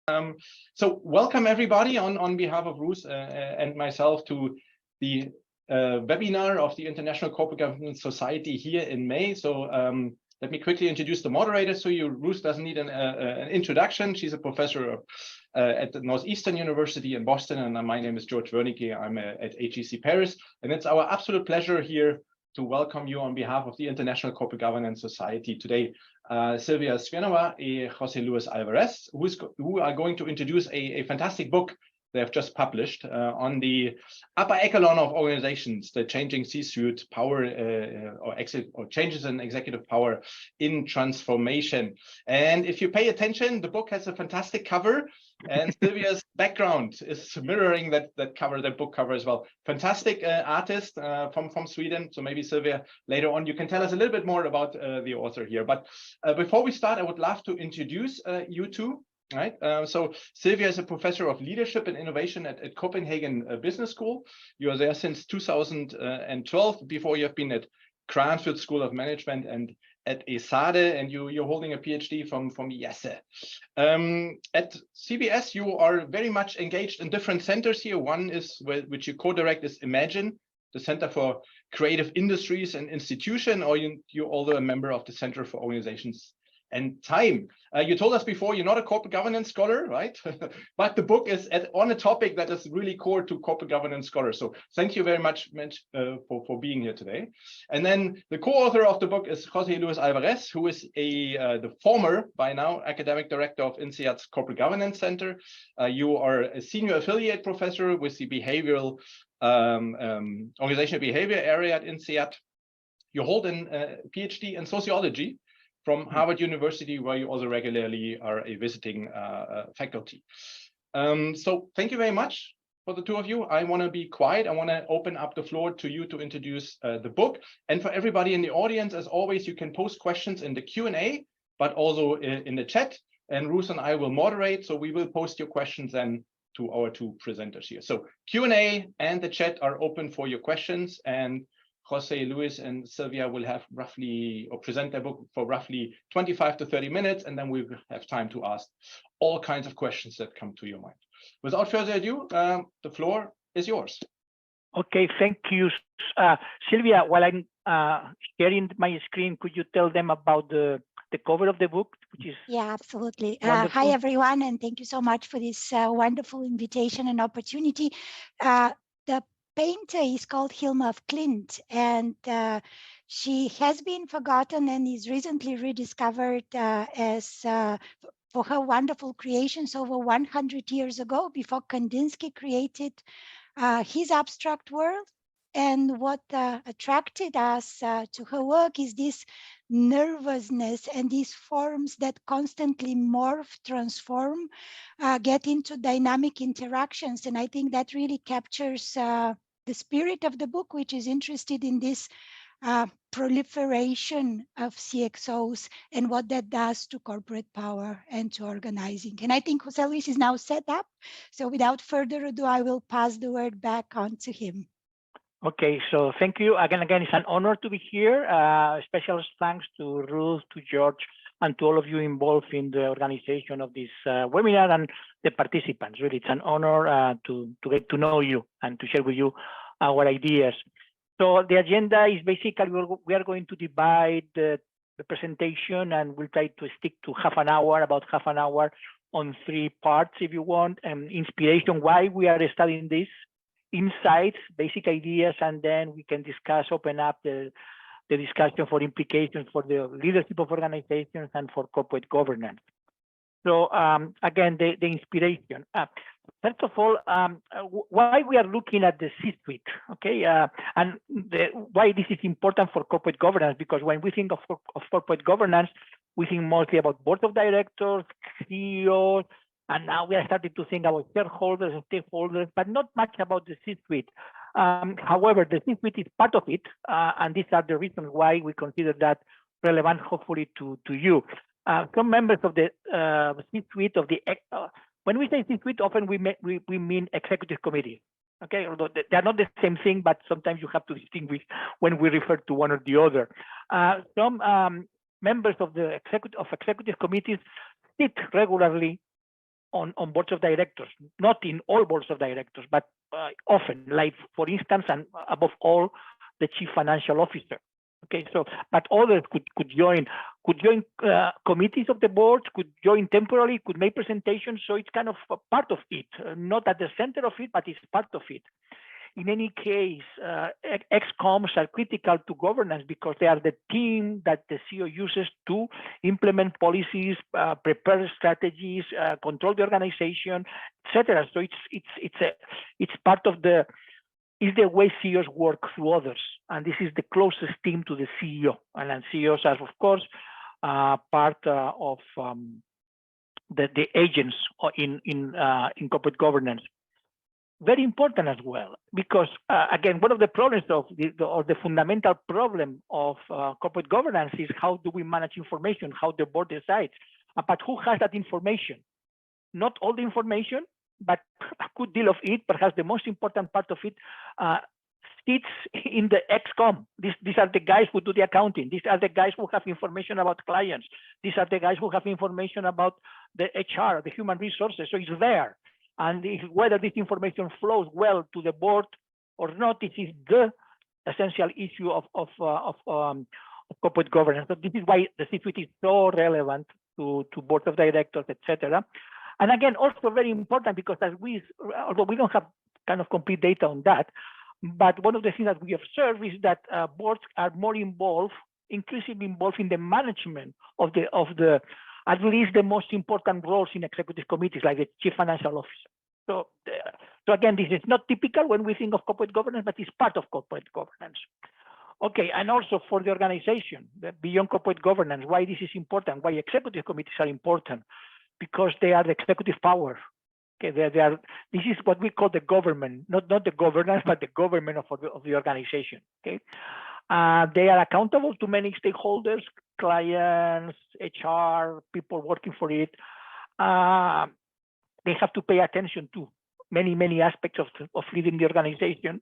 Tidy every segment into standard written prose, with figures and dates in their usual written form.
So welcome everybody on behalf of Ruth and myself to the webinar of the International Corporate Governance Society here in May. So let me quickly introduce the moderator so you. Ruth doesn't need an introduction. She's a professor at the Northeastern University in Boston, and my name is George Wernicke. I'm at HEC Paris, and it's our absolute pleasure here to welcome you on behalf of the International Corporate Governance Society today. Silviya Velikova and Jose Luis Alvarez, who are going to introduce a fantastic book they have just published on the upper echelon of organizations, the changing C-suite power or changes in executive power in transformation. And if you pay attention, the book has a fantastic cover, and Silviya's background is mirroring that book cover as well. Fantastic artist from Sweden. So maybe Silviya, later on, you can tell us a little bit more about the author here. But before we start, I would love to introduce you two. Right. So Silviya is a professor of leadership and innovation at Copenhagen Business School. You are there since 2012. Before, you have been at Cranfield School of Management and at INSEAD, and you're holding a PhD from ICGS. At CBS, you are very much engaged in different centers here. One is which you co-direct is Imagine, the Center for Creative Industries and Institution, or you're also a member of the Center for Organizations and Time. You told us before you're not a corporate governance scholar, right? But the book is on a topic that is really core to corporate governance scholars. So thank you very much for being here today. And then the co-author of the book is Jose Luis Alvarez, who is the former, by now, academic director of INSEAD's Corporate Governance Center. You are a senior affiliate professor with the behavioral organizational behavior area at INSEAD. You hold a PhD in sociology from Harvard University, where you also regularly are a visiting faculty. So thank you very much for the two of you. I want to be quiet. I want to open up the floor to you to introduce the book. And for everybody in the audience, as always, you can post questions in the Q&A, but also in the chat. And Ruth and I will moderate. So we will post your questions then to our two presenters here. So Q&A and the chat are open for your questions. And Jose, Luis, and Silviya will have roughly, or present their book for roughly 25 to 30 minutes, and then we will have time to ask all kinds of questions that come to your mind. Without further ado, the floor is yours. Okay, thank you. Silviya, while I'm sharing my screen, could you tell them about the cover of the book, which is absolutely. Hi, everyone, and thank you so much for this wonderful invitation and opportunity. The painter is called Hilma af Klint, and she has been forgotten and is recently rediscovered for her wonderful creations over 100 years ago, before Kandinsky created his abstract world. And what attracted us to her work is this nervousness and these forms that constantly morph, transform, get into dynamic interactions. And I think that really captures the spirit of the book, which is interested in this proliferation of CXOs and what that does to corporate power and to organizing. And I think Jose Luis is now set up. So without further ado, I will pass the word back on to him. Okay, so thank you. Again, it's an honor to be here. Special thanks to Ruth, to George, and to all of you involved in the organization of this webinar and the participants. Really, it's an honor to get to know you and to share with you our ideas. So the agenda is basically we are going to divide the presentation, and we'll try to stick to about half an hour on 3 parts if you want. Inspiration, why we are studying this, insights, basic ideas, and then we can discuss, open up the discussion for implications for the leadership of organizations and for corporate governance. So again, the inspiration. First of all, why we are looking at the C-suite, okay? And why this is important for corporate governance, because when we think of corporate governance, we think mostly about board of directors, CEOs, and now we are starting to think about shareholders and stakeholders, but not much about the C-suite. However, the C-suite is part of it, and these are the reasons why we consider that relevant, hopefully, to you. Some members of the C-suite of the when we say C-suite, often we mean executive committee. Okay, although they are not the same thing, but sometimes you have to distinguish when we refer to one or the other. Some members of the executive committees sit regularly on boards of directors, not in all boards of directors, but often, like for instance, and above all, the chief financial officer. Okay, so but others could join committees of the board, could join temporarily, could make presentations. So it's kind of a part of it, not at the center of it, but it's part of it. In any case, ExComs are critical to governance because they are the team that the CEO uses to implement policies, prepare strategies, control the organization, etc. So it's part of the way CEOs work through others, and this is the closest team to the CEO. And then CEOs are, of course, part of the agents in corporate governance. Very important as well, because again, one of the problems of the fundamental problem of corporate governance is how do we manage information, how the board decides, but who has that information? Not all the information, but a good deal of it, perhaps the most important part of it, sits in the ExCom. These are the guys who do the accounting. These are the guys who have information about clients. These are the guys who have information about the HR, the human resources. So it's there. And whether this information flows well to the board or not, this is the essential issue of corporate governance. So this is why the C-suite is so relevant to boards of directors, etc. And again, also very important because although we don't have kind of complete data on that, but one of the things that we observe is that boards are more increasingly involved in the management of the at least the most important roles in executive committees, like the chief financial officer. So again, this is not typical when we think of corporate governance, but it's part of corporate governance. Okay, and also for the organization, beyond corporate governance, why this is important, why executive committees are important, because they are the executive power. Okay, this is what we call the government, not the governance, but the government of the organization. Okay. They are accountable to many stakeholders, clients, HR, people working for it. They have to pay attention to many aspects of leading the organization.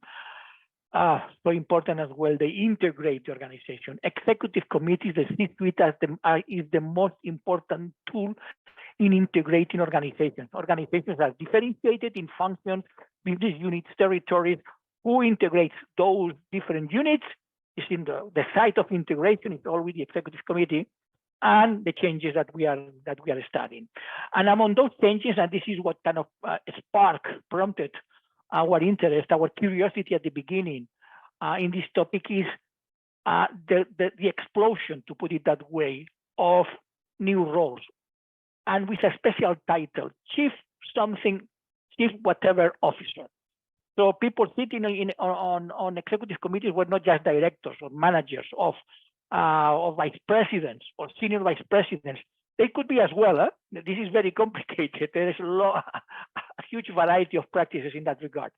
So important as well, they integrate the organization. Executive committees, the C-suite is the most important tool in integrating organizations. Organizations are differentiated in functions, business units, territories. Who integrates those different units is in the site of integration is always the executive committee, and the changes that we are studying. And among those changes, and this is what kind of prompted our interest, our curiosity at the beginning in this topic is the explosion, to put it that way, of new roles, and with a special title, chief whatever officer. So people sitting on executive committees were not just directors or managers of vice presidents or senior vice presidents. They could be as well. This is very complicated. There is a huge variety of practices in that regard.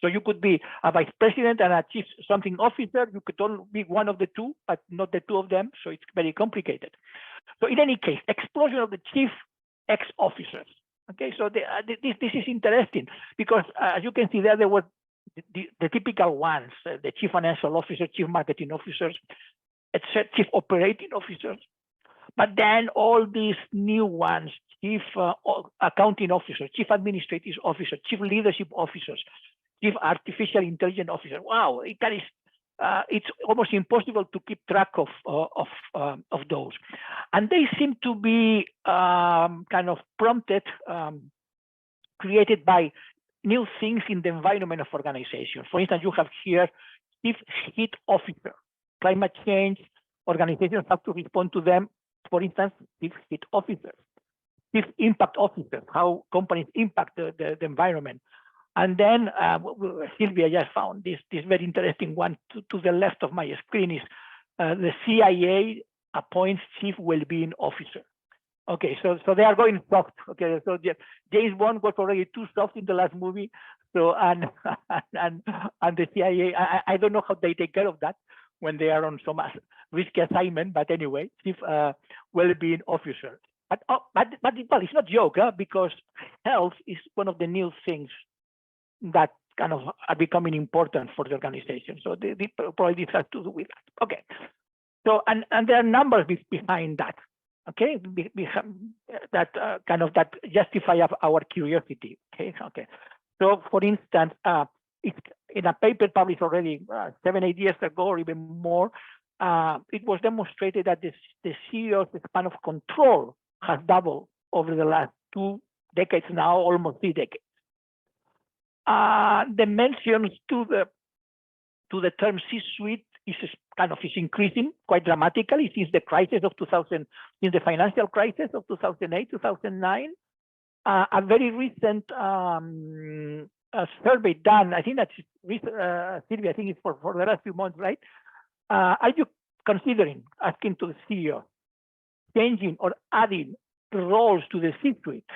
So you could be a vice president and a chief something officer. You could only be one of the two, but not the two of them. So it's very complicated. So in any case, explosion of the chief ex-officers. Okay, so this is interesting because as you can see there were the typical ones, the chief financial officer, chief marketing officers, etc., chief operating officers. But then all these new ones, chief accounting officers, chief administrative officers, chief leadership officers, chief artificial intelligence officer. Wow, it's almost impossible to keep track of those. And they seem to be kind of prompted, created by new things in the environment of organization. For instance, you have here chief heat officer. Climate change, organizations have to respond to them. For instance, chief heat officers, chief impact officers, how companies impact the environment. And then Silvia just found this very interesting one to the left of my screen is the CIA appoints chief well-being officer. Okay, so they are going soft. Okay, so James Bond was already too soft in the last movie. So and the CIA, I don't know how they take care of that when they are on some risky assignment. But anyway, chief well-being officer. But well, it's not a joke, because health is one of the new things that kind of are becoming important for the organization. So probably this has to do with that. Okay. So and there are numbers behind that. Okay, that kind of that justify our curiosity. Okay. So, for instance, it's in a paper published already 7-8 years ago, or even more, it was demonstrated that the CEO's span of control has doubled over the last 2 decades now, almost 3 decades. The mentions to the term C-suite is increasing quite dramatically since the crisis of since the financial crisis of 2008, 2009. A very recent survey done, I think that's Silvia, I think it's for the last few months, right? Are you considering asking to the CEO, changing or adding roles to the C-suite?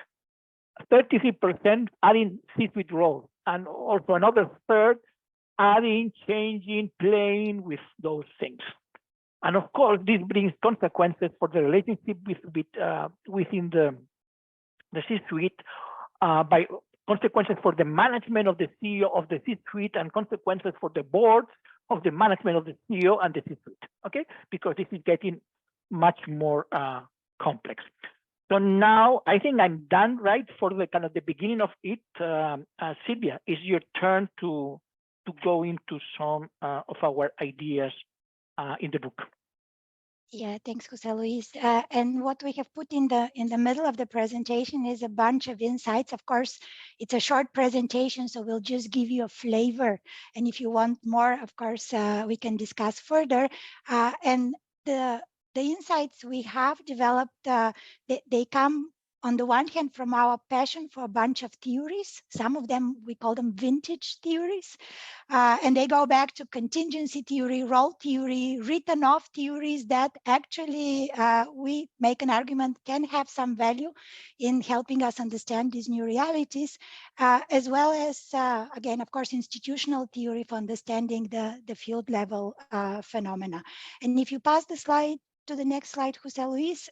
33% adding C-suite roles, and also another third adding, changing, playing with those things. And of course, this brings consequences for the relationship within the C-suite, by consequences for the management of the CEO of the C-suite, and consequences for the boards of the management of the CEO and the C-suite. Okay, because this is getting much more complex. So now I think I'm done, right, for the kind of the beginning of it. Silvia, it's your turn to go into some of our ideas in the book. Yeah, thanks, Jose Luis. And what we have put in the middle of the presentation is a bunch of insights. Of course, it's a short presentation, so we'll just give you a flavor. And if you want more, of course, we can discuss further. And the insights we have developed, they come on the one hand from our passion for a bunch of theories. Some of them, we call them vintage theories. And they go back to contingency theory, role theory, written off theories that actually we make an argument can have some value in helping us understand these new realities, as well as, again, of course, institutional theory for understanding the field level phenomena. And if you pass the slide to the next slide, Jose Luis,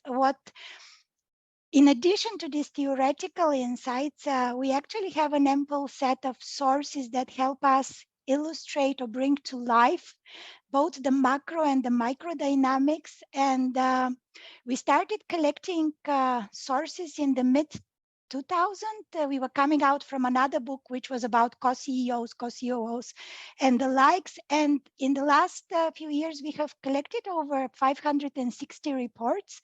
in addition to these theoretical insights, we actually have an ample set of sources that help us illustrate or bring to life both the macro and the micro dynamics. And we started collecting sources in the mid-2000s. We were coming out from another book, which was about co-CEOs, co-COOs, and the likes. And in the last few years, we have collected over 560 reports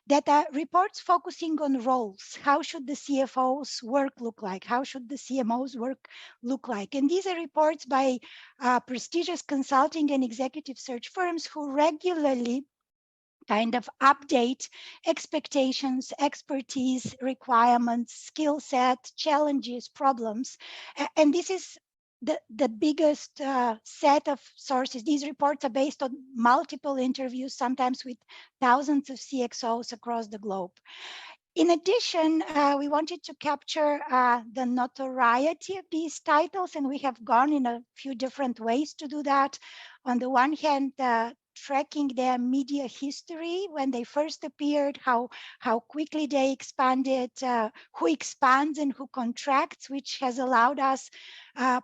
that are reports focusing on roles. How should the CFO's work look like? How should the CMO's work look like? And these are reports by prestigious consulting and executive search firms who regularly kind of update expectations, expertise, requirements, skill set, challenges, problems. And this is the biggest set of sources. These reports are based on multiple interviews, sometimes with thousands of CXOs across the globe. In addition, we wanted to capture the notoriety of these titles, and we have gone in a few different ways to do that. On the one hand, tracking their media history when they first appeared, how quickly they expanded, who expands and who contracts, which has allowed us,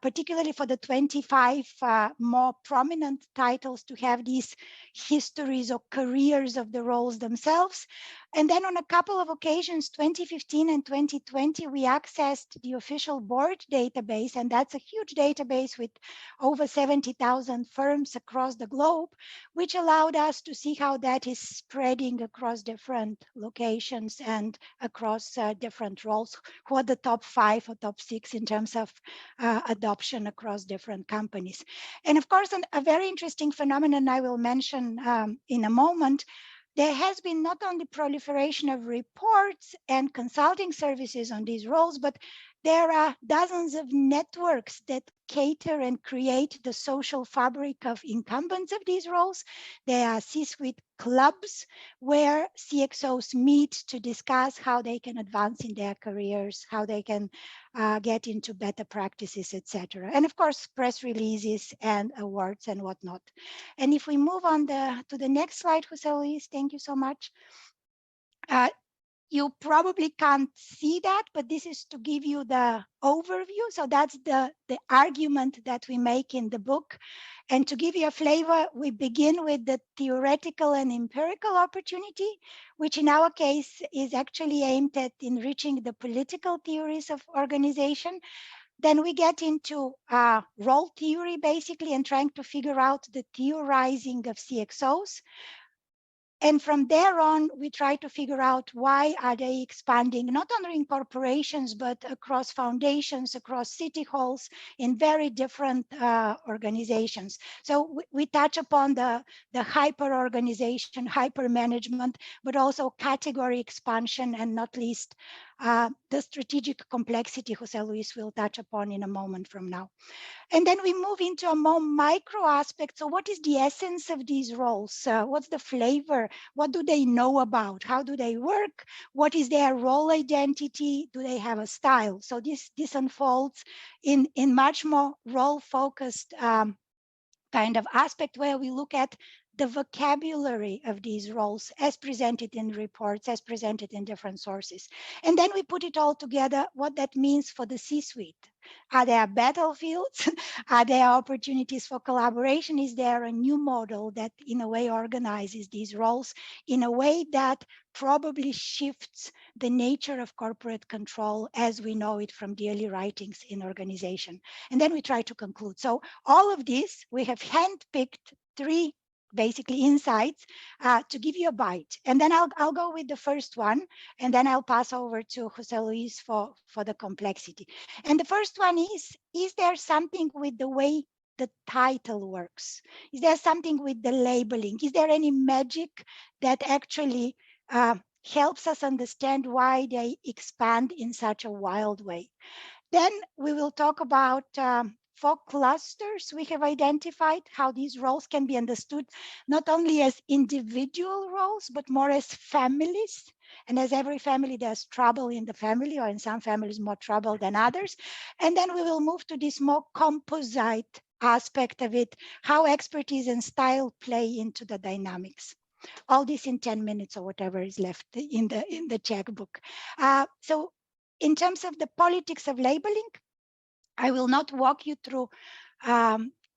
particularly for the 25 more prominent titles, to have these histories or careers of the roles themselves. And then on a couple of occasions, 2015 and 2020, we accessed the official board database, and that's a huge database with over 70,000 firms across the globe, which allowed us to see how that is spreading across different locations and across different roles, who are the top 5 or top 6 in terms of adoption across different companies. And of course, a very interesting phenomenon I will mention in a moment. There has been not only proliferation of reports and consulting services on these roles, but there are dozens of networks that cater and create the social fabric of incumbents of these roles. There are C-suite clubs where CXOs meet to discuss how they can advance in their careers, how they can get into better practices, etc. And of course, press releases and awards and whatnot. And if we move on to the next slide, Jose Luis, thank you so much. You probably can't see that, but this is to give you the overview. So that's the argument that we make in the book. And to give you a flavor, we begin with the theoretical and empirical opportunity, which in our case is actually aimed at enriching the political theories of organization. Then we get into role theory, basically, and trying to figure out the theorizing of CXOs. And from there on, we try to figure out why are they expanding, not only in corporations, but across foundations, across city halls, in very different organizations. So we touch upon the hyper-organization, hyper-management, but also category expansion, and not least, the strategic complexity Jose Luis will touch upon in a moment from now. And then we move into a more micro aspect. So what is the essence of these roles? What's the flavor? What do they know about? How do they work? What is their role identity? Do they have a style? So this unfolds in much more role-focused kind of aspect, where we look at the vocabulary of these roles as presented in reports, as presented in different sources. And then we put it all together, what that means for the C-suite. Are there battlefields? Are there opportunities for collaboration? Is there a new model that in a way organizes these roles in a way that probably shifts the nature of corporate control as we know it from the early writings in organization? And then we try to conclude. So all of this, we have handpicked 3 basically insights to give you a bite. And then I'll go with the first one, and then I'll pass over to Jose Luis for the complexity. And the first one is there something with the way the title works? Is there something with the labeling? Is there any magic that actually helps us understand why they expand in such a wild way? Then we will talk about 4 clusters we have identified, how these roles can be understood not only as individual roles, but more as families. And as every family, there's trouble in the family, or in some families more trouble than others. And then we will move to this more composite aspect of it, how expertise and style play into the dynamics. All this in 10 minutes or whatever is left in the checkbook. So in terms of the politics of labeling, I will not walk you through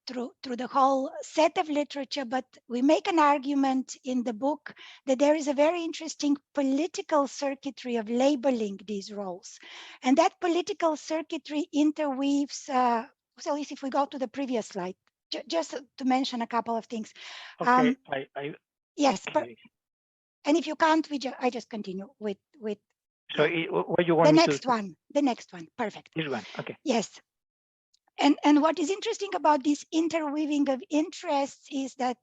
through the whole set of literature, but we make an argument in the book that there is a very interesting political circuitry of labeling these roles. And that political circuitry interweaves, so if we go to the previous slide, just to mention a couple of things. Okay, yes, and if you can't, I just continue with so what you want the next one, perfect. This one, okay. Yes. And what is interesting about this interweaving of interests is that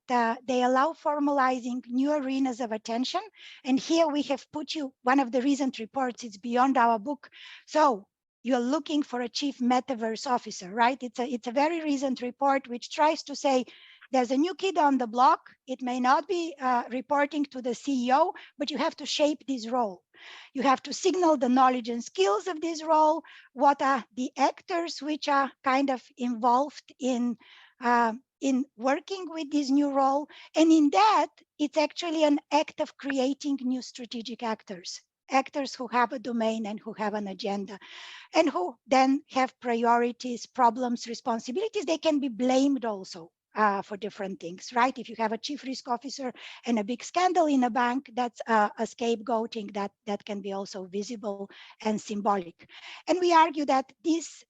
they allow formalizing new arenas of attention. And here we have put you one of the recent reports. It's beyond our book. So you're looking for a chief metaverse officer, right? It's a very recent report which tries to say there's a new kid on the block. It may not be reporting to the CEO, but you have to shape this role. You have to signal the knowledge and skills of this role. What are the actors which are kind of involved in working with this new role? And in that, it's actually an act of creating new strategic actors who have a domain and who have an agenda, and who then have priorities, problems, responsibilities. They can be blamed also for different things, right? If you have a chief risk officer and a big scandal in a bank, that's a scapegoating that can be also visible and symbolic. And we argue that this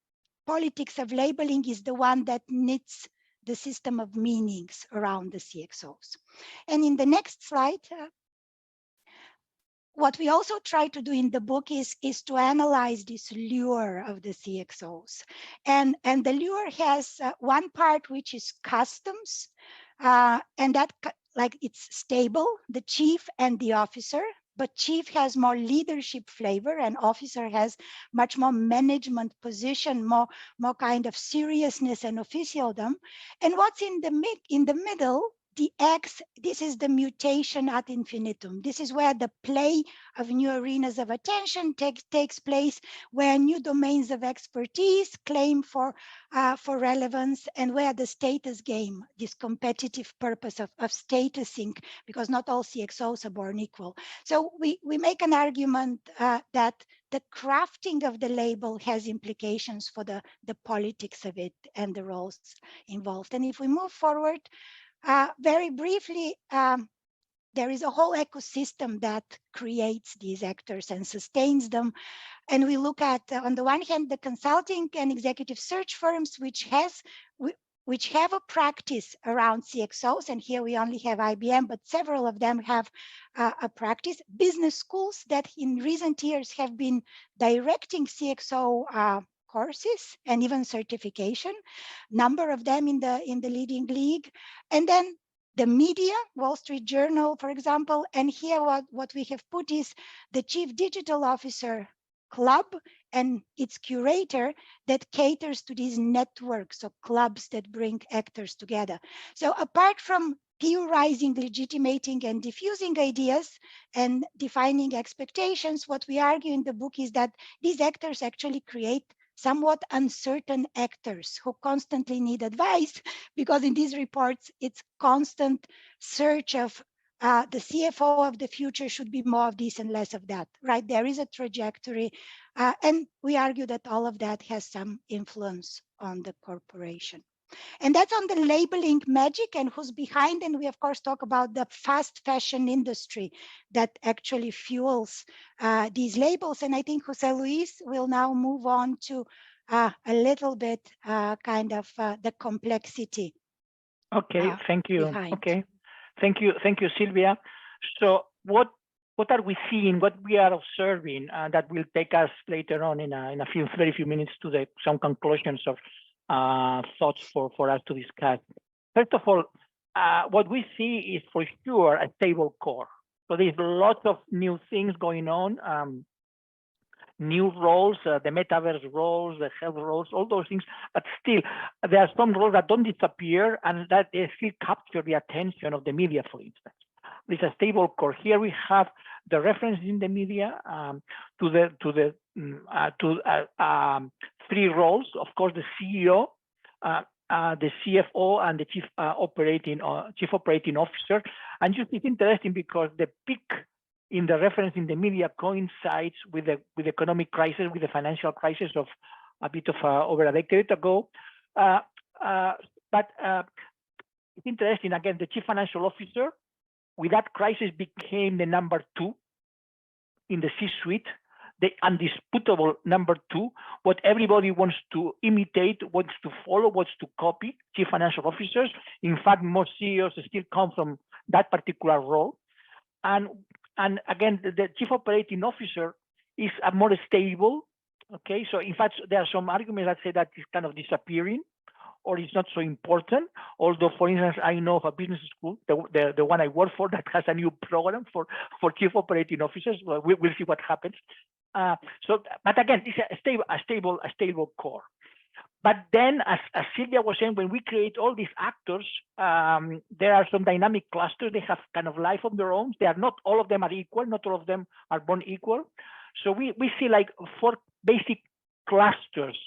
politics of labeling is the one that knits the system of meanings around the CXOs. And in the next slide, what we also try to do in the book is to analyze this lure of the CXOs. And the lure has one part which is customs, and that like it's stable, the chief and the officer, but chief has more leadership flavor and officer has much more management position, more kind of seriousness and officialdom. And what's in the middle the X, this is the mutation ad infinitum. This is where the play of new arenas of attention takes place, where new domains of expertise claim for relevance, and where the status game, this competitive purpose of statusing, because not all CXOs are born equal. So we make an argument that the crafting of the label has implications for the politics of it and the roles involved. And if we move forward, very briefly, there is a whole ecosystem that creates these actors and sustains them. And we look at, on the one hand, the consulting and executive search firms, which have a practice around CXOs. And here we only have IBM, but several of them have a practice. Business schools that in recent years have been directing CXO courses and even certification, number of them in the leading league. And then the media, Wall Street Journal, for example. And here what we have put is the Chief Digital Officer Club and its curator that caters to these networks of clubs that bring actors together. So apart from theorizing, legitimating, and diffusing ideas and defining expectations, what we argue in the book is that these actors actually create somewhat uncertain actors who constantly need advice, because in these reports, it's constant search of the CFO of the future should be more of this and less of that, right? There is a trajectory. And we argue that all of that has some influence on the corporation. And that's on the labeling magic and who's behind. And we, of course, talk about the fast fashion industry that actually fuels these labels. And I think Jose Luis will now move on to a little bit kind of the complexity. Okay, thank you. Behind. Okay, thank you, Silvia. So what are we seeing? What we are observing that will take us later on in a very few minutes to some conclusions of thoughts for us to discuss. First of all, what we see is for sure a stable core. So there's lots of new things going on, new roles, the metaverse roles, the health roles, all those things. But still, there are some roles that don't disappear and that they still capture the attention of the media, for instance. There's a stable core. Here we have the reference in the media to three roles. Of course, the CEO, the CFO, and the Chief Operating Officer. And just it's interesting because the peak in the reference in the media coincides with the economic crisis, with the financial crisis of a bit of over a decade ago. But it's interesting, again, the Chief Financial Officer, with that crisis, became the number 2 in the C-suite, the undisputable number 2, what everybody wants to imitate, wants to follow, wants to copy, Chief Financial Officers. In fact, most CEOs still come from that particular role. And again, the Chief Operating Officer is a more stable. Okay, so in fact, there are some arguments that say that it's kind of disappearing, or it's not so important. Although, for instance, I know of a business school, the one I work for, that has a new program for Chief Operating Officers. Well, we'll see what happens. But again, it's a stable core. But then, as Silvia was saying, when we create all these actors, there are some dynamic clusters. They have kind of life of their own. They are not all of them are equal. Not all of them are born equal. So we see like 4 basic clusters,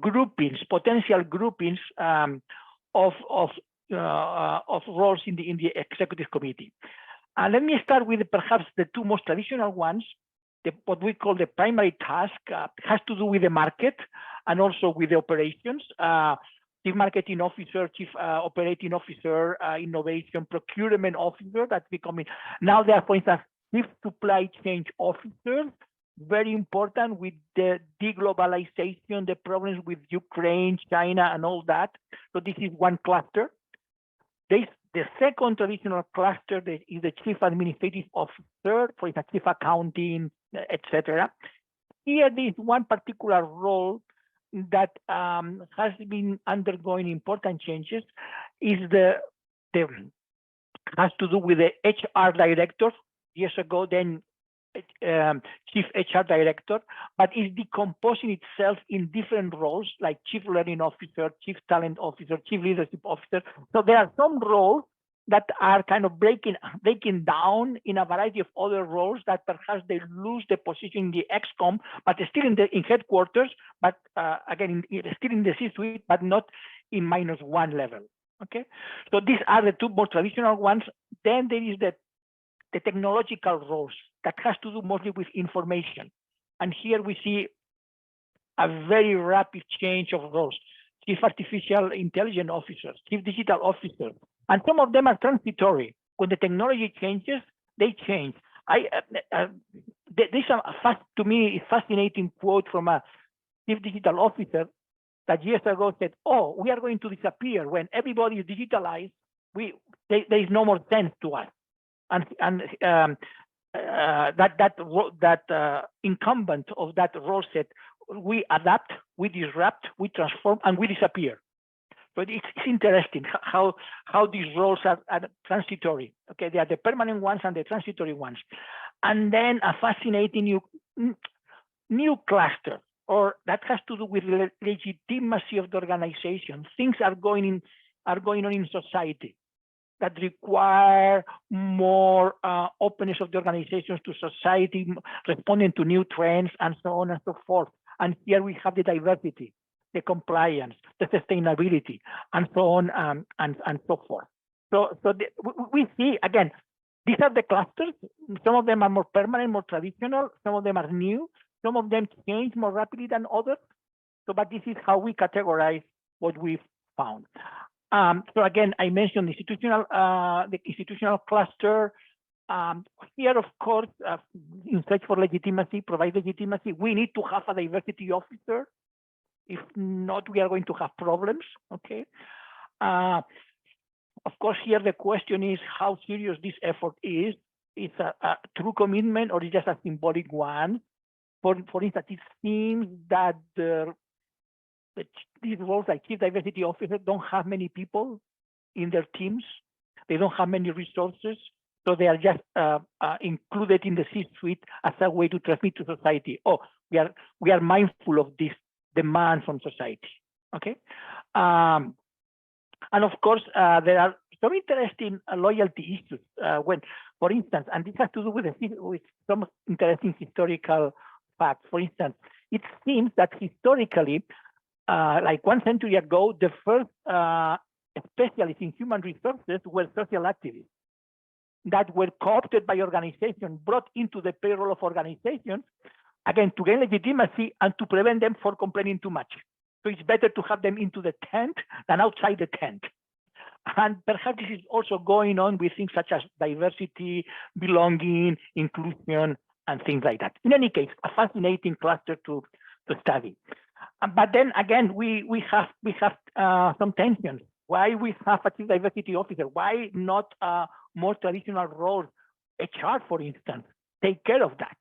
groupings, potential groupings of roles in the executive committee. And let me start with perhaps the 2 most traditional ones. What we call the primary task has to do with the market and also with the operations. Chief Marketing Officer, Chief Operating Officer, Innovation, Procurement Officer, that's becoming, now they are, for instance, Chief Supply Chain Officer, very important with the deglobalization, the problems with Ukraine, China, and all that. So this is one cluster. The second traditional cluster is the Chief Administrative Officer, for instance, Chief Accounting, etc. Here, there is one particular role that has been undergoing important changes. Has to do with the HR director. Years ago, then Chief HR Director, but is decomposing itself in different roles like Chief Learning Officer, Chief Talent Officer, Chief Leadership Officer. So there are some roles that are kind of breaking down in a variety of other roles that perhaps they lose the position in the XCOM, but still in headquarters, but again, still in the C-suite, but not in -1 level. Okay, so these are the two more traditional ones. Then there is the technological roles that has to do mostly with information. And here we see a very rapid change of roles. Chief Artificial Intelligence Officers, Chief Digital Officers, and some of them are transitory. When the technology changes, they change. There's to me, a fascinating quote from a Chief Digital Officer that years ago said, "Oh, we are going to disappear when everybody is digitalized. There is no more sense to us." And that incumbent of that role said, "We adapt, we disrupt, we transform, and we disappear." But it's interesting how these roles are transitory. Okay, they are the permanent ones and the transitory ones. And then a fascinating new cluster, or that has to do with the legitimacy of the organization. Things are going on in society that require more openness of the organizations to society, responding to new trends, and so on and so forth. And here we have the diversity, the compliance, the sustainability, and so on and so forth. So we see, again, these are the clusters. Some of them are more permanent, more traditional. Some of them are new. Some of them change more rapidly than others. So, but this is how we categorize what we've found. So again, I mentioned the institutional cluster. Here, of course, in search for legitimacy, provide legitimacy, we need to have a diversity officer. If not, we are going to have problems. Okay. Of course, here the question is how serious this effort is. It's a true commitment, or is just a symbolic one. For instance, it seems that these roles like Chief Diversity Officer don't have many people in their teams. They don't have many resources. So they are just included in the C-suite as a way to transmit to society. Oh, we are mindful of this demand from society. Okay. And of course, there are some interesting loyalty issues when, for instance, and this has to do with some interesting historical facts. For instance, it seems that historically, like 1 century ago, the first specialists in human resources were social activists that were co-opted by organizations, brought into the payroll of organizations, again, to gain legitimacy and to prevent them from complaining too much. So it's better to have them into the tent than outside the tent. And perhaps this is also going on with things such as diversity, belonging, inclusion, and things like that. In any case, a fascinating cluster to study. But then again, we have some tensions. Why we have a Chief Diversity Officer? Why not more traditional roles? HR, for instance, take care of that.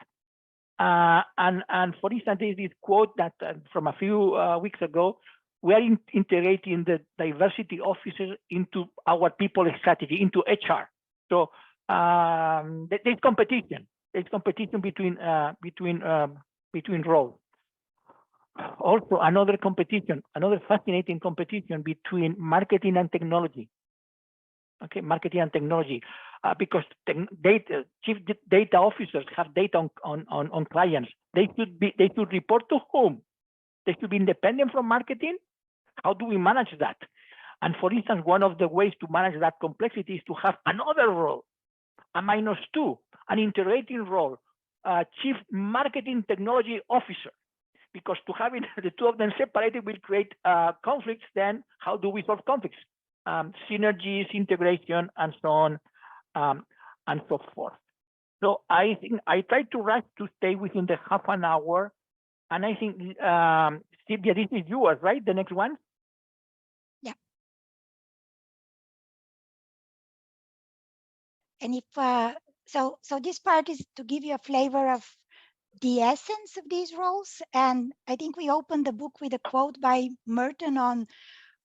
And for instance, there is this quote that from a few weeks ago, we are integrating the diversity officers into our people strategy, into HR. So there's competition. There's competition between roles. Also, another fascinating competition between marketing and technology. Okay, marketing and technology, because chief data officers have data on clients. They should report to whom? They should be independent from marketing. How do we manage that? And for instance, one of the ways to manage that complexity is to have another role, a -2, an integrating role, Chief Marketing Technology Officer. Because to having the two of them separated will create conflicts. Then how do we solve conflicts? Synergies, integration, and so on, and so forth. So I think I tried to rush to stay within the half an hour. And I think, Silvia, this is yours, right? The next one? Yeah. And if, so this part is to give you a flavor of the essence of these roles. And I think we opened the book with a quote by Merton on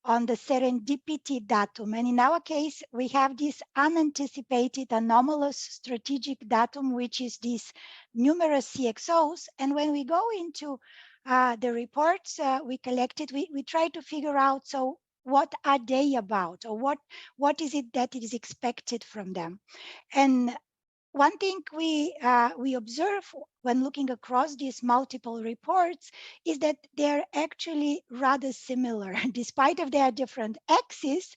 the serendipity datum. And in our case, we have this unanticipated anomalous strategic datum, which is these numerous CXOs. And when we go into the reports we collected, we try to figure out, so what are they about, or what is it that is expected from them. And one thing we observe when looking across these multiple reports is that they're actually rather similar, despite of their different axes.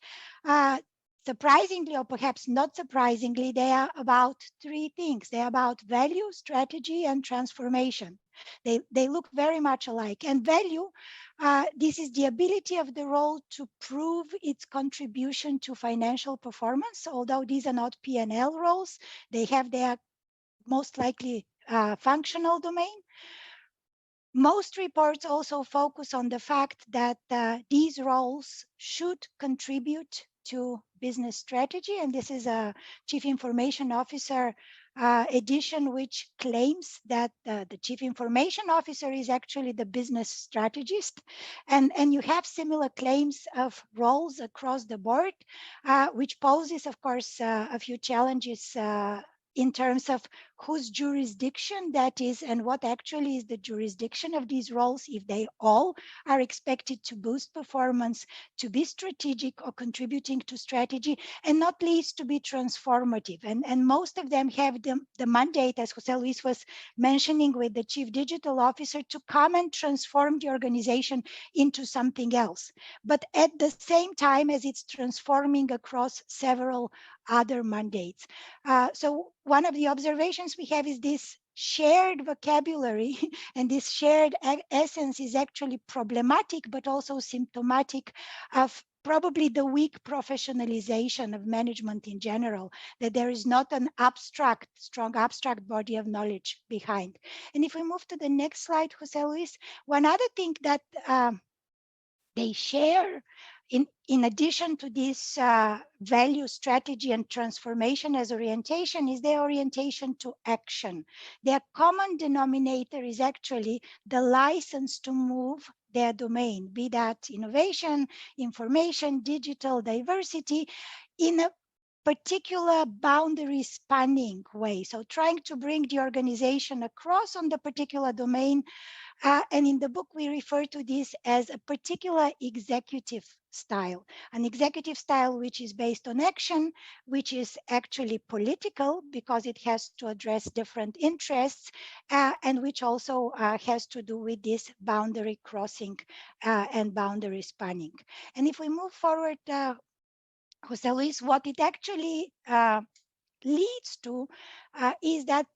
Surprisingly, or perhaps not surprisingly, they are about three things. They're about value, strategy, and transformation. They look very much alike. And value, this is the ability of the role to prove its contribution to financial performance. Although these are not P&L roles, they have their most likely functional domain. Most reports also focus on the fact that these roles should contribute to business strategy. And this is a Chief Information Officer edition, which claims that the Chief Information Officer is actually the business strategist. And you have similar claims of roles across the board, which poses, of course, a few challenges in terms of whose jurisdiction that is and what actually is the jurisdiction of these roles, if they all are expected to boost performance, to be strategic or contributing to strategy, and not least to be transformative. And most of them have the mandate, as Jose Luis was mentioning with the Chief Digital Officer, to come and transform the organization into something else. But at the same time as it's transforming across several other mandates. So one of the observations we have is this shared vocabulary and this shared essence is actually problematic, but also symptomatic of probably the weak professionalization of management in general, that there is not an strong abstract body of knowledge behind. And if we move to the next slide, Jose Luis, one other thing that they share, in addition to this value, strategy, and transformation as orientation, is their orientation to action. Their common denominator is actually the license to move their domain, be that innovation, information, digital, diversity, in a particular boundary spanning way. So trying to bring the organization across on the particular domain. And in the book, we refer to this as a particular executive style, an executive style which is based on action, which is actually political because it has to address different interests, and which also has to do with this boundary crossing and boundary spanning. And if we move forward, Jose Luis, what it actually leads to is that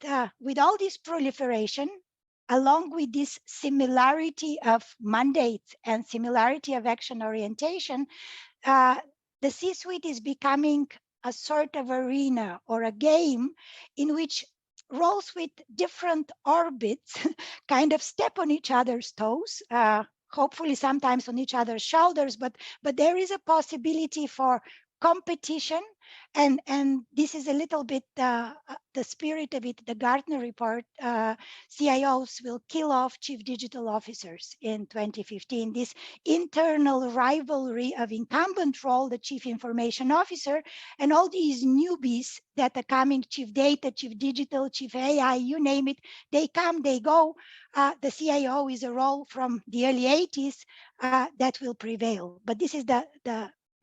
with all this proliferation, along with this similarity of mandates and similarity of action orientation, the C-suite is becoming a sort of arena or a game in which roles with different orbits kind of step on each other's toes, hopefully sometimes on each other's shoulders, but there is a possibility for competition. And this is a little bit the spirit of it. The Gartner report, CIOs will kill off chief digital officers in 2015. This internal rivalry of incumbent role, the chief information officer, and all these newbies that are coming, chief data, chief digital, chief AI, you name it, they come, they go. The CIO is a role from the early 80s that will prevail. But this is the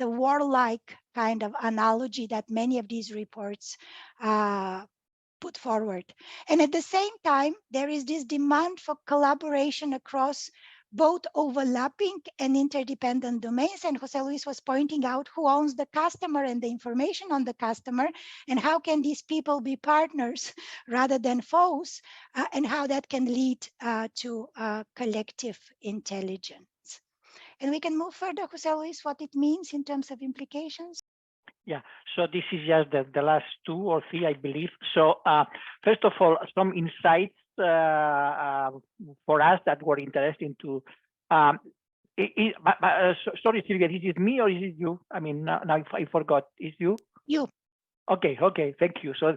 warlike kind of analogy that many of these reports put forward. And at the same time, there is this demand for collaboration across both overlapping and interdependent domains. And Jose Luis was pointing out who owns the customer and the information on the customer, and how can these people be partners rather than foes, and how that can lead to collective intelligence. And we can move further, Jose Luis, what it means in terms of implications. Yeah, so this is just the last 2 or 3, I believe. So first of all, some insights for us that were interesting to, sorry, Silvia, is it me or is it you? I mean, now I forgot, is you? You. Okay, thank you. So,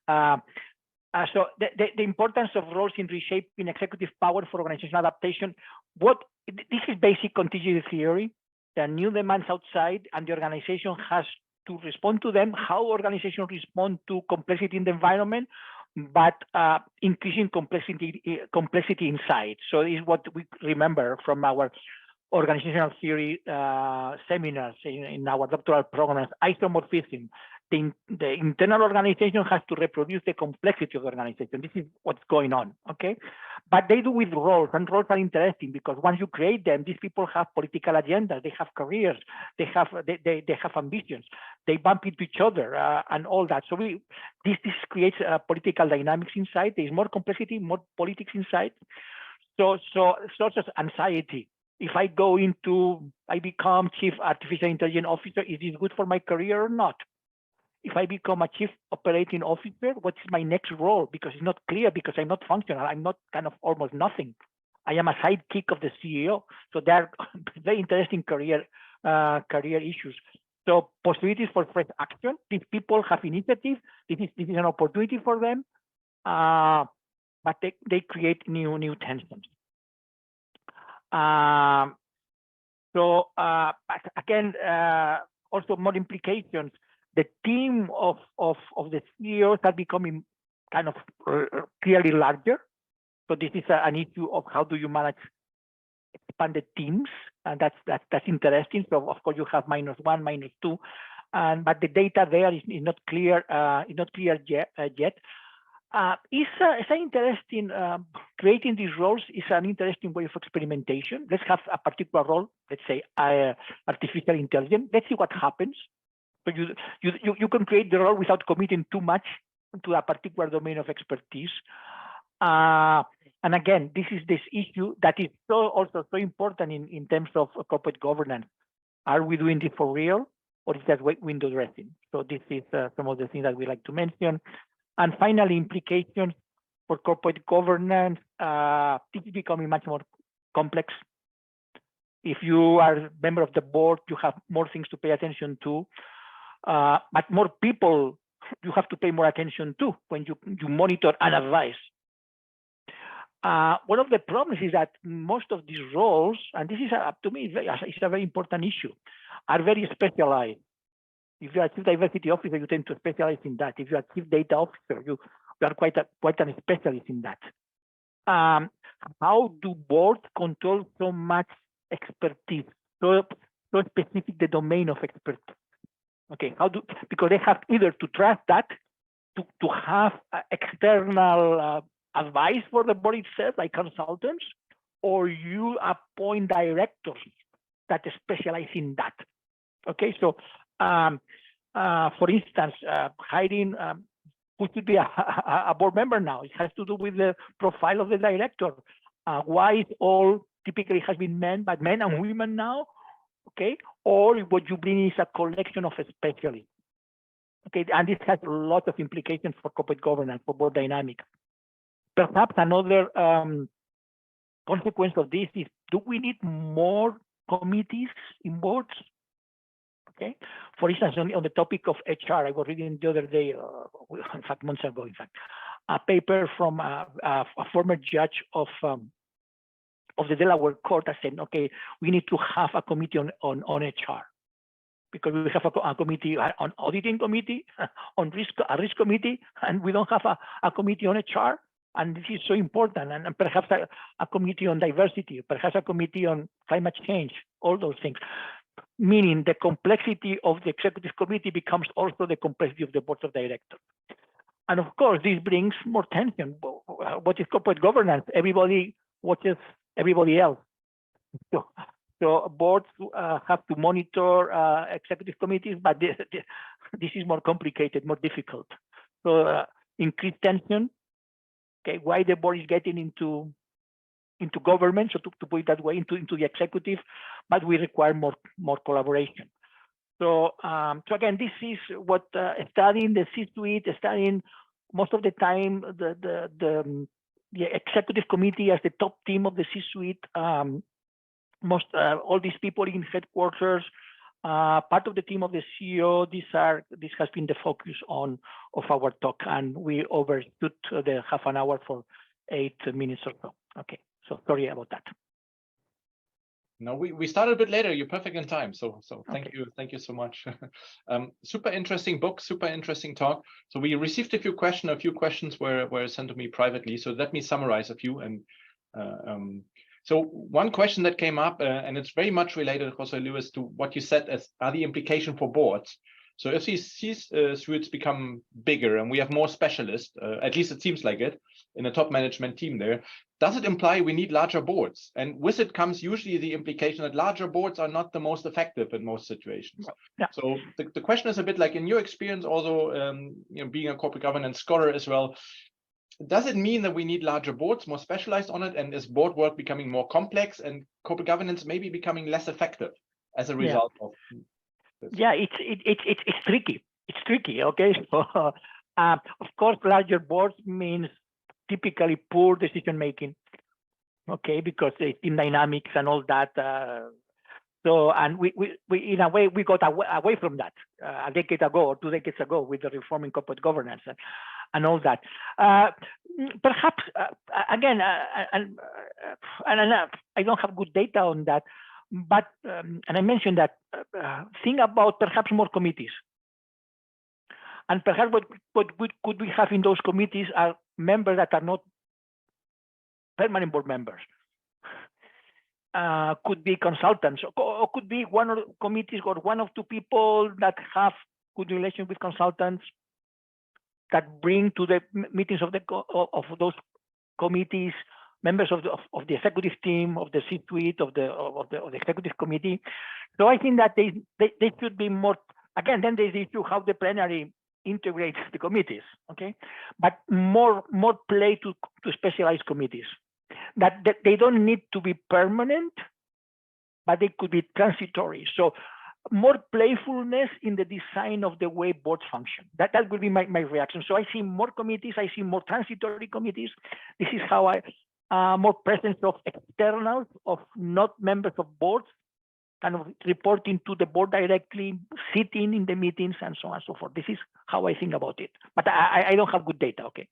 so the importance of roles in reshaping executive power for organizational adaptation. This is basic contingency theory. There are new demands outside, and the organization has to respond to them. How organizations respond to complexity in the environment, but increasing complexity inside. So this is what we remember from our organizational theory seminars in our doctoral programs, isomorphism. The internal organization has to reproduce the complexity of the organization. This is what's going on, okay? But they do with roles, and roles are interesting because once you create them, these people have political agendas, they have careers, they have ambitions, they bump into each other and all that. So this creates political dynamics inside. There's more complexity, more politics inside. So such as anxiety. If I become chief artificial intelligence officer, is this good for my career or not? If I become a chief operating officer, what is my next role? Because it's not clear, because I'm not functional. I'm not kind of almost nothing. I am a sidekick of the CEO. So there are very interesting career issues. So possibilities for fresh action. These people have initiative. This is an opportunity for them, but they create new tensions. So again, also more implications. The team of the CEOs are becoming kind of clearly larger. So this is an issue of how do you manage expanded teams, and that's interesting. So of course you have -1, -2, but the data there is not clear. Yet. It's an interesting creating these roles is an interesting way of experimentation. Let's have a particular role. Let's say artificial intelligence. Let's see what happens. So you can create the role without committing too much to a particular domain of expertise. And again, this is this issue that is also so important in terms of corporate governance. Are we doing this for real, or is that window dressing? So this is some of the things that we like to mention. And finally, implications for corporate governance. This is becoming much more complex. If you are a member of the board, you have more things to pay attention to. But more people you have to pay more attention to when you monitor and advise. One of the problems is that most of these roles, and this is to me it's a very important issue, are very specialized. If you are chief diversity officer, you tend to specialize in that. If you are chief data officer, you are quite a specialist in that. How do boards control so much expertise, so specific the domain of expertise? Okay, because they have either to trust that, to have external advice for the board itself, like consultants, or you appoint directors that specialize in that. Okay, so for instance, hiring who should be a board member now, it has to do with the profile of the director. Why it all typically has been men, but men and women now, okay? Or what you bring is a collection of specialists. Okay, and this has a lot of implications for corporate governance, for board dynamics. Perhaps another consequence of this is, do we need more committees in boards? Okay, for instance, on the topic of HR, I was reading the other day, in fact, months ago, in fact, a paper from a former judge of the Delaware court that said, okay, we need to have a committee on HR, because we have a committee on auditing committee, on a risk committee, and we don't have a committee on HR. And this is so important, and perhaps a committee on diversity, perhaps a committee on climate change, all those things. Meaning the complexity of the executive committee becomes also the complexity of the board of directors. And of course, this brings more tension. What is corporate governance? Everybody watches everybody else. So boards have to monitor executive committees, but this is more complicated, more difficult. So increased tension. Okay, why the board is getting into government, so to put it that way, into the executive, but we require more collaboration. So again, this is what studying the C-suite, studying most of the time the executive committee as the top team of the C-suite. All these people in headquarters, part of the team of the CEO. This has been the focus of our talk, and we overstood the half an hour for 8 minutes or so. Okay. So sorry about that. No, we started a bit later. You're perfect in time. So thank Okay. you. Thank you so much. Super interesting book, super interesting talk. So we received a few questions. A few questions were sent to me privately. So let me summarize a few. And So one question that came up, and it's very much related, Jose Luis, to what you said as are the implication for boards. So if these suites become bigger and we have more specialists, at least it seems like it, in a top management team there, does it imply we need larger boards? And with it comes usually the implication that larger boards are not the most effective in most situations. Yeah. So the question is a bit like, in your experience also, being a corporate governance scholar as well, does it mean that we need larger boards, more specialized on it, and is board work becoming more complex and corporate governance maybe becoming less effective as a result of this? Yeah, it's tricky. It's tricky. Okay, so of course, larger boards means typically poor decision making. Okay, because the team dynamics and all that. So, and we in a way we got away from that a decade ago or 2 decades ago with the reforming corporate governance and all that. Perhaps again, and I don't have good data on that, but and I mentioned that think about perhaps more committees, and perhaps what could we have in those committees are members that are not permanent board members. Could be consultants, or could be one of the committees or 1 or 2 people that have good relation with consultants that bring to the meetings of those committees members of the executive team, of the C-suite, of the executive committee. So I think that they should be more. Again, then there's the issue how the plenary integrates the committees. Okay, but more play to specialized committees. That they don't need to be permanent, but they could be transitory. So more playfulness in the design of the way boards function. That will be my reaction. So I see more committees, I see more transitory committees. This is how I more presence of externals, of not members of boards, kind of reporting to the board directly, sitting in the meetings, and so on and so forth. This is how I think about it. But I don't have good data. Okay.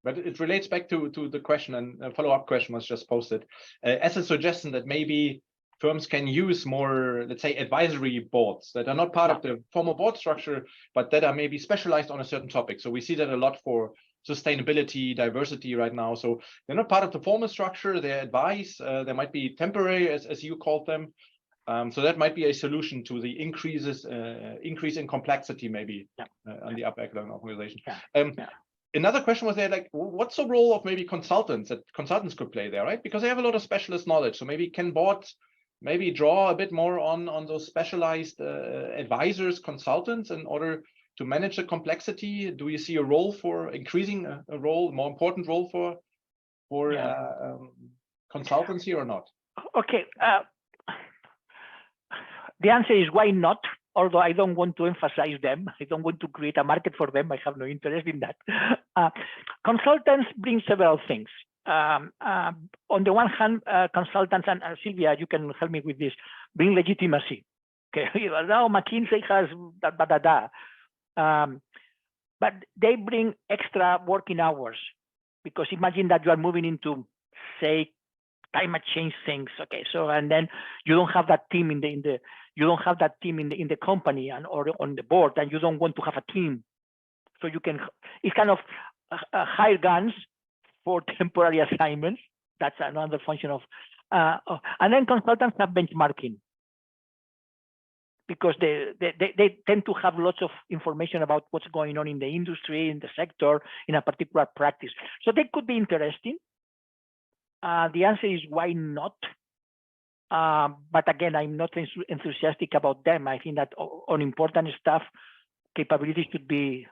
But it relates back to the question, and a follow-up question was just posted as a suggestion that maybe firms can use more, let's say, advisory boards that are not part of the formal board structure, but that are maybe specialized on a certain topic. So we see that a lot for sustainability, diversity right now. So they're not part of the formal structure, they're advice, they might be temporary, as you called them. So that might be a solution to the increase in complexity, maybe on the upper echelon organization. Another question was there, like, what's the role of maybe consultants that consultants could play there, right? Because they have a lot of specialist knowledge. So maybe can boards maybe draw a bit more on those specialized advisors, consultants, in order to manage the complexity? Do you see a role for increasing a role, more important role for consultants here or not? Okay. The answer is why not? Although I don't want to emphasize them, I don't want to create a market for them. I have no interest in that. Consultants bring several things. On the one hand, consultants, and Silvia, you can help me with this, bring legitimacy. Okay, now McKinsey has but they bring extra working hours, because imagine that you are moving into, say, climate change things. Okay, so and then you don't have that team in the company or on the board, and you don't want to have a team, so you can. It's kind of hire guns for temporary assignments. That's another function of. And then consultants have benchmarking, because they tend to have lots of information about what's going on in the industry, in the sector, in a particular practice. So they could be interesting. The answer is why not? But again, I'm not enthusiastic about them. I think that on important stuff, capabilities should be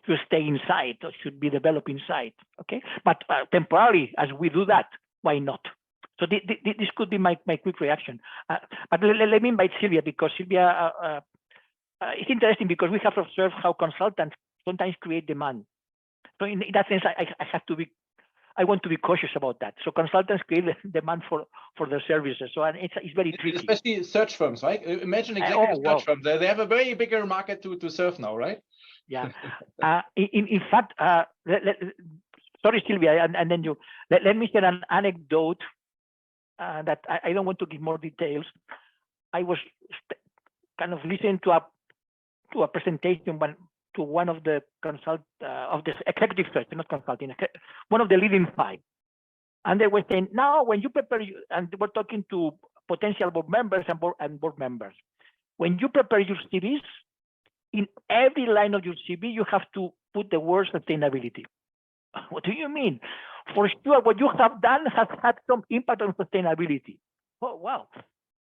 to stay inside, or should be developed inside. Okay, but temporarily, as we do that, why not? So this could be my quick reaction. But let me invite Silvia, because Silvia, it's interesting because we have observed how consultants sometimes create demand. So in that sense, I want to be cautious about that. So consultants create demand for their services. So it's very tricky. Especially search firms, right? Imagine executive search firms. They have a very bigger market to serve now, right? Yeah. In fact, sorry, Silvia, and then you let me share an anecdote that I don't want to give more details. I was kind of listening to a presentation to one of the of the executive search, not consulting, one of the leading 5. And they were saying, now when you prepare, and we're talking to potential board members and board members, when you prepare your CVs, in every line of your CV, you have to put the word sustainability. What do you mean? For sure, what you have done has had some impact on sustainability. Oh, wow.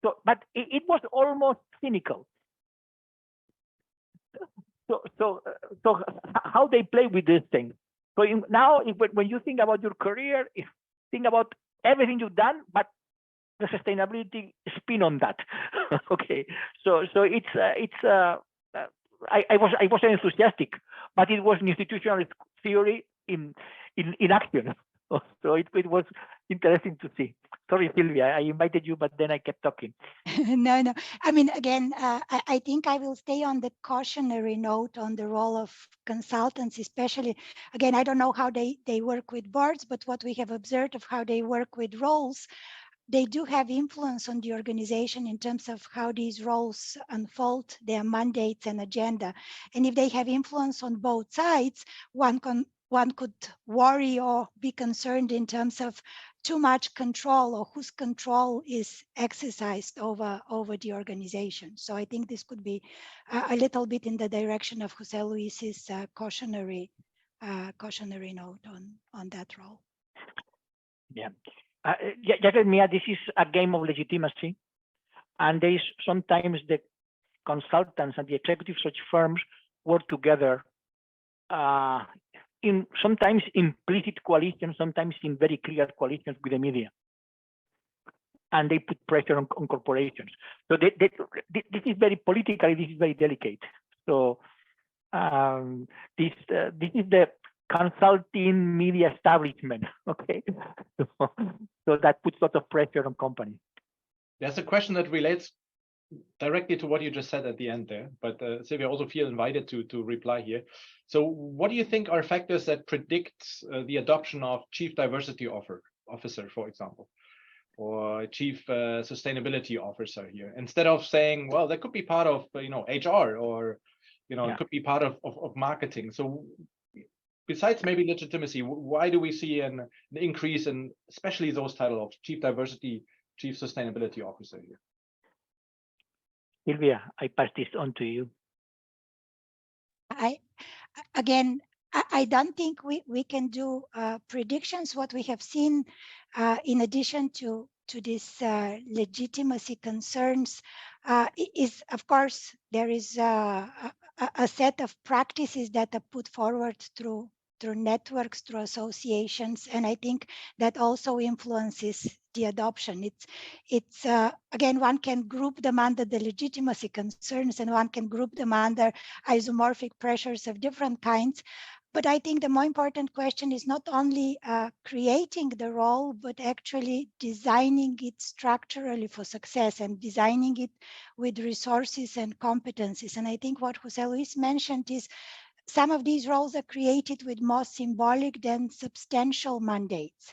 So, but it was almost cynical. So how they play with these things. So now, when you think about your career, think about everything you've done, but the sustainability spin on that. Okay. So I was enthusiastic, but it was an institutional theory in action. So it was interesting to see. Sorry, Silvia, I invited you, but then I kept talking. No. I mean, again, I think I will stay on the cautionary note on the role of consultants, especially, again, I don't know how they work with boards, but what we have observed of how they work with roles, they do have influence on the organization in terms of how these roles unfold, their mandates and agenda. And if they have influence on both sides, one could worry or be concerned in terms of too much control or whose control is exercised over the organization. So I think this could be a little bit in the direction of Jose Luis's cautionary note on that role. Yeah. Mia, this is a game of legitimacy, and there is sometimes the consultants and the executive search firms work together in sometimes implicit coalition, sometimes in very clear coalitions with the media, and they put pressure on corporations. So this is very politically, this is very delicate. So this is the consulting media establishment, okay? So that puts lots of pressure on companies. There's a question that relates directly to what you just said at the end there, but Silvia, also feel invited to reply here. So what do you think are factors that predict the adoption of chief diversity officer, for example, or chief sustainability officer here, instead of saying, well, that could be part of HR, or it could be part of marketing. So besides maybe legitimacy, why do we see an increase in especially those titles of chief diversity, chief sustainability officer here? Silvia, I pass this on to you. I don't think we can do predictions. What we have seen, in addition to these legitimacy concerns, is, of course, there is a set of practices that are put forward through networks, through associations, and I think that also influences the adoption. It's again, one can group them under the legitimacy concerns, and one can group them under isomorphic pressures of different kinds. But I think the more important question is not only creating the role, but actually designing it structurally for success and designing it with resources and competencies. And I think what Jose Luis mentioned is some of these roles are created with more symbolic than substantial mandates.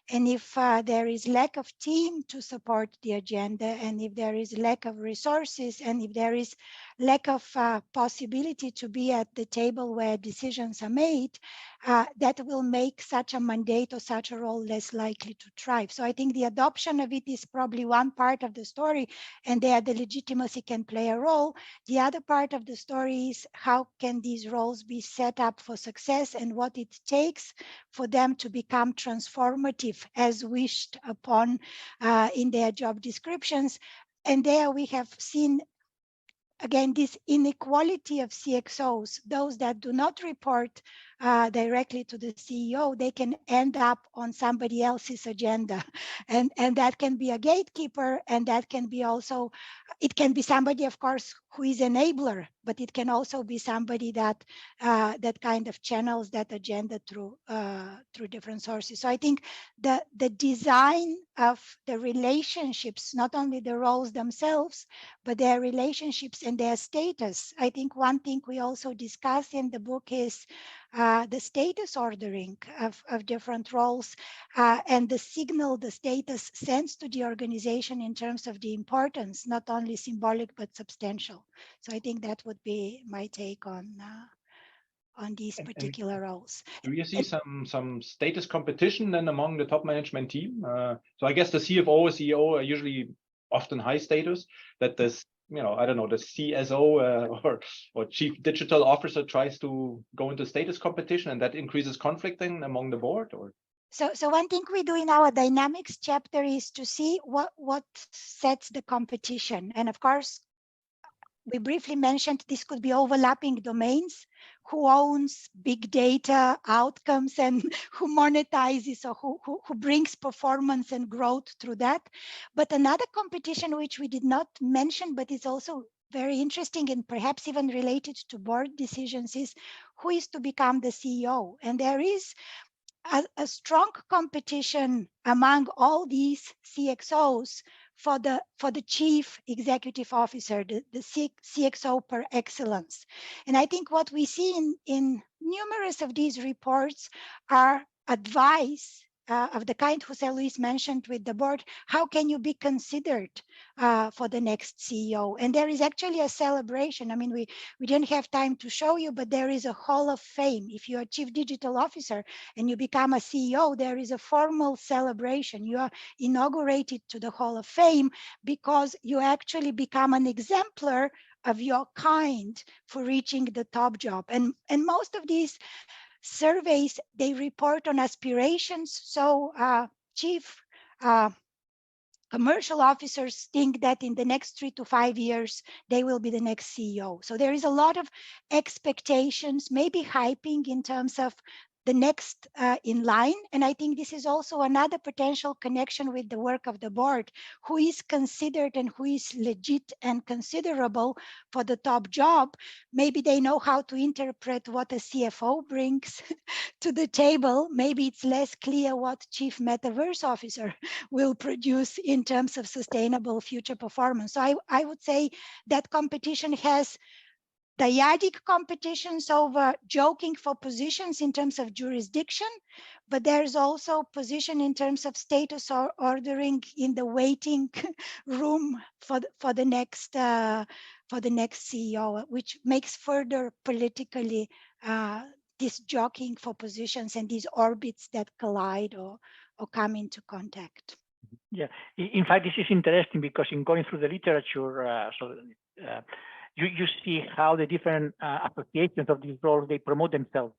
And if there is lack of team to support the agenda, and if there is lack of resources, and if there is lack of possibility to be at the table where decisions are made, that will make such a mandate or such a role less likely to thrive. So I think the adoption of it is probably one part of the story, and there the legitimacy can play a role. The other part of the story is how can these roles be set up for success, and what it takes for them to become transformative as wished upon in their job descriptions. And there we have seen, again, this inequality of CXOs. Those that do not report directly to the CEO, they can end up on somebody else's agenda. And that can be a gatekeeper, and that can be also, it can be somebody, of course, who is enabler, but it can also be somebody that kind of channels that agenda through different sources. So I think the design of the relationships, not only the roles themselves, but their relationships and their status. I think one thing we also discuss in the book is the status ordering of different roles and the signal the status sends to the organization in terms of the importance, not only symbolic, but substantial. So I think that would be my take on on these particular roles. Do you see some status competition then among the top management team? So I guess the CFO, CEO are usually often high status. That this, I don't know, the CSO or chief digital officer tries to go into status competition, and that increases conflict then among the board, or? So one thing we do in our dynamics chapter is to see what sets the competition. And of course, we briefly mentioned this could be overlapping domains, who owns big data outcomes and who monetizes, or who brings performance and growth through that. But another competition which we did not mention, but is also very interesting and perhaps even related to board decisions, is who is to become the CEO. And there is a strong competition among all these CXOs for the chief executive officer, the CXO per excellence. And I think what we see in numerous of these reports are advice of the kind Jose Luis mentioned with the board. How can you be considered for the next CEO? And there is actually a celebration. I mean, we didn't have time to show you, but there is a Hall of Fame. If you're a chief digital officer and you become a CEO, there is a formal celebration. You are inaugurated to the Hall of Fame because you actually become an exemplar of your kind for reaching the top job. And most of these surveys, they report on aspirations. So chief commercial officers think that in the next 3 to 5 years, they will be the next CEO. So there is a lot of expectations, maybe hyping in terms of the next in line. And I think this is also another potential connection with the work of the board, who is considered and who is legit and considerable for the top job. Maybe they know how to interpret what a CFO brings to the table. Maybe it's less clear what chief metaverse officer will produce in terms of sustainable future performance. So I would say that competition has dyadic competitions over joking for positions in terms of jurisdiction, but there's also position in terms of status or ordering in the waiting room for the next CEO, which makes further politically this jockeying for positions and these orbits that collide or come into contact. Yeah, in fact, this is interesting because in going through the literature, you see how the different associations of these roles, they promote themselves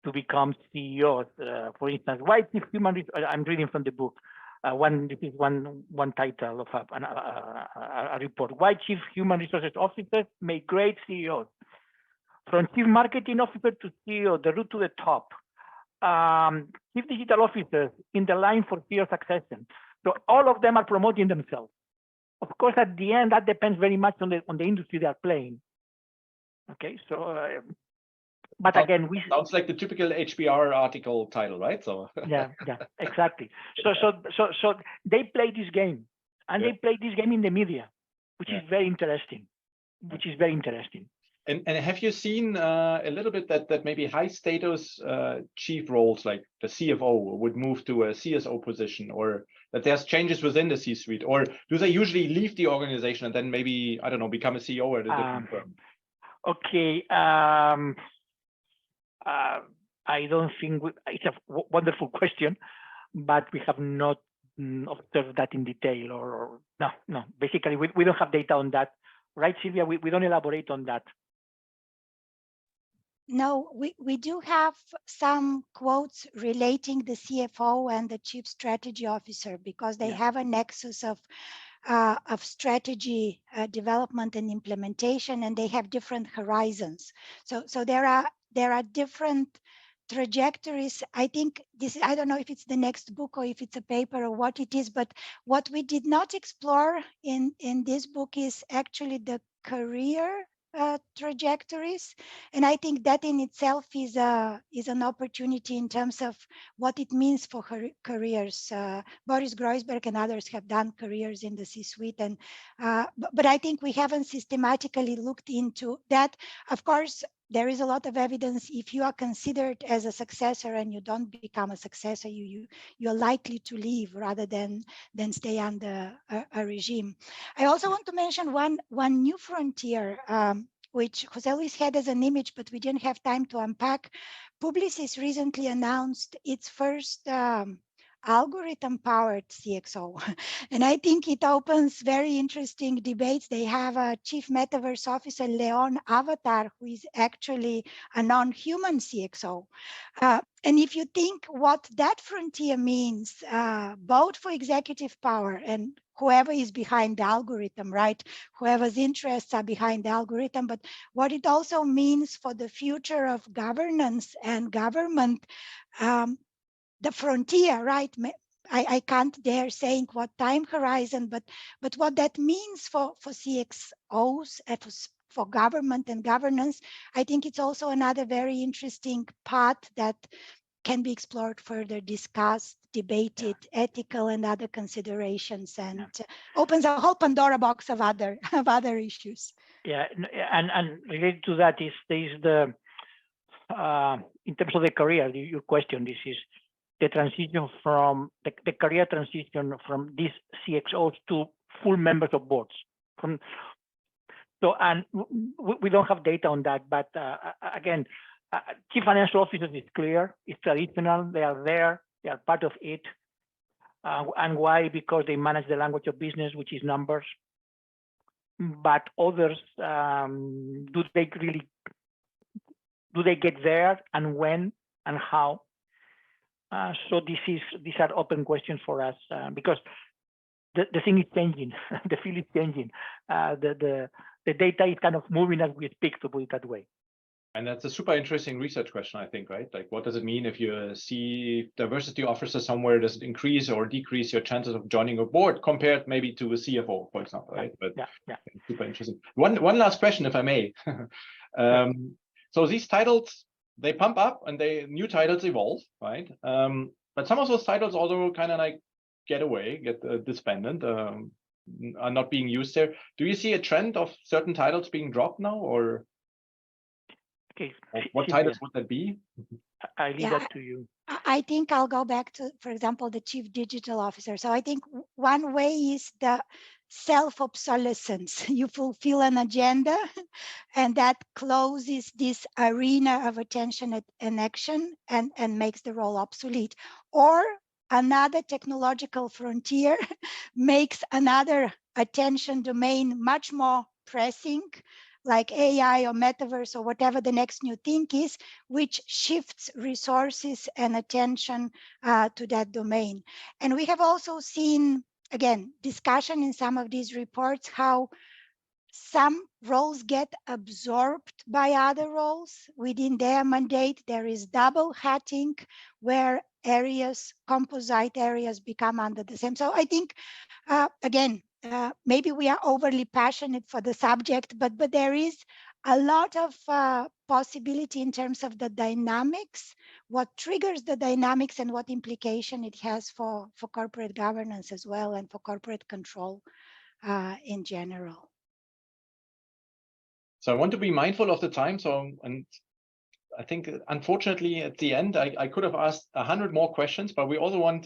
to become CEOs. For instance, why chief human resources? I'm reading from the book. This is one title of a report. Why chief human resources officers make great CEOs? From chief marketing officer to CEO, the route to the top. Chief digital officers in the line for CEO succession. So all of them are promoting themselves. Of course, at the end, that depends very much on the industry they are playing. Okay, so, but again, sounds like the typical HBR article title, right? So yeah, exactly. So they play this game, and they play this game in the media, which is very interesting. And have you seen a little bit that maybe high status chief roles like the CFO would move to a CSO position, or that there's changes within the C-suite, or do they usually leave the organization and then maybe, I don't know, become a CEO at a different firm? Okay, I don't think it's a wonderful question, but we have not observed that in detail, or no. Basically, we don't have data on that, right, Silvia? We don't elaborate on that. No, we do have some quotes relating the CFO and the chief strategy officer because they have a nexus of strategy development and implementation, and they have different horizons. So there are different trajectories. I think I don't know if it's the next book or if it's a paper or what it is, but what we did not explore in this book is actually the career trajectories, and I think that in itself is an opportunity in terms of what it means for careers. Boris Groysberg and others have done careers in the C-suite, and but I think we haven't systematically looked into that. Of course, there is a lot of evidence. If you are considered as a successor and you don't become a successor, you're likely to leave rather than stay under a regime. I also want to mention one new frontier which Jose Luis had as an image, but we didn't have time to unpack. Publicis recently announced its first algorithm-powered CXO. And I think it opens very interesting debates. They have a chief metaverse officer, Leon Avatar, who is actually a non-human CXO. And if you think what that frontier means, both for executive power and whoever is behind the algorithm, right? Whoever's interests are behind the algorithm, but what it also means for the future of governance and government, the frontier, right? I can't dare saying what time horizon, but what that means for CXOs and for government and governance, I think it's also another very interesting path that can be explored further, discussed, debated, ethical and other considerations, and opens a whole Pandora box of other issues. Yeah, and related to that is the in terms of the career, your question, this is the transition from the career transition from these CXOs to full members of boards. So, and we don't have data on that, but again, chief financial officers is clear, it's traditional, they are there, they are part of it. And why? Because they manage the language of business, which is numbers. But others, do they get there, and when and how? So these are open questions for us, because the thing is changing, the field is changing, the data is kind of moving as we speak, to put it that way. And that's a super interesting research question, I think, right? Like, what does it mean if you see diversity officers somewhere? Does it increase or decrease your chances of joining a board compared maybe to a CFO, for example, right? But yeah, super interesting. One last question, if I may. So these titles, they pump up and new titles evolve, right? But some of those titles also kind of like get disbanded, are not being used there. Do you see a trend of certain titles being dropped now, or? Okay. What titles would that be? I leave that to you. I think I'll go back to, for example, the chief digital officer. So I think one way is the self-obsolescence. You fulfill an agenda and that closes this arena of attention and action and makes the role obsolete. Or another technological frontier makes another attention domain much more pressing, like AI or metaverse or whatever the next new thing is, which shifts resources and attention to that domain. And we have also seen, again, discussion in some of these reports, how some roles get absorbed by other roles within their mandate. There is double hatting where composite areas become under the same. So I think, again, maybe we are overly passionate for the subject, but there is a lot of possibility in terms of the dynamics, what triggers the dynamics and what implication it has for corporate governance as well, and for corporate control in general. So I want to be mindful of the time. And I think, unfortunately, at the end, I could have asked 100 more questions, but we also want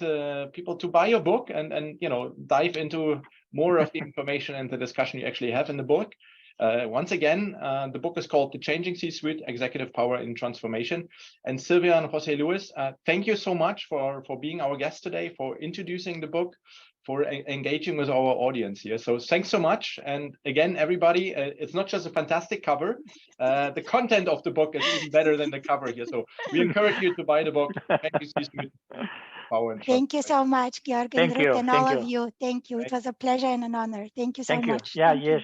people to buy your book and dive into more of the information and the discussion you actually have in the book. Once again, the book is called The Changing C-Suite: Executive Power in Transformation. And Silviya and Jose Luis, thank you so much for being our guest today, for introducing the book, for engaging with our audience here. So thanks so much. And again, everybody, it's not just a fantastic cover. The content of the book is even better than the cover here. So we encourage you to buy the book. Thank you so much, Georg and Ruth, and all of you. Thank you. It was a pleasure and an honor. Thank you so much. Yeah, yes.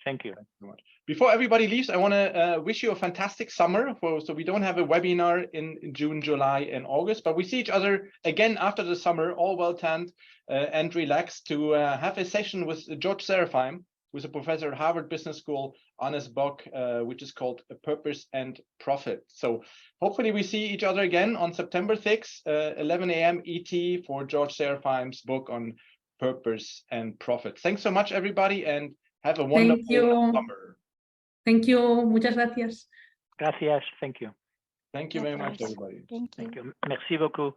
Thank you. Thank you so much. Before everybody leaves, I want to wish you a fantastic summer. So we don't have a webinar in June, July, and August, but we see each other again after the summer, all well tanned and relaxed, to have a session with George Serafeim, who's a professor at Harvard Business School, on his book, which is called Purpose and Profit. So hopefully we see each other again on September 6th, 11 a.m. ET, for George Serafeim's book on Purpose and Profit. Thanks so much, everybody, and have a wonderful summer. Thank you. Muchas gracias. Gracias. Thank you. Thank you very much, everybody. Thank you. Merci beaucoup.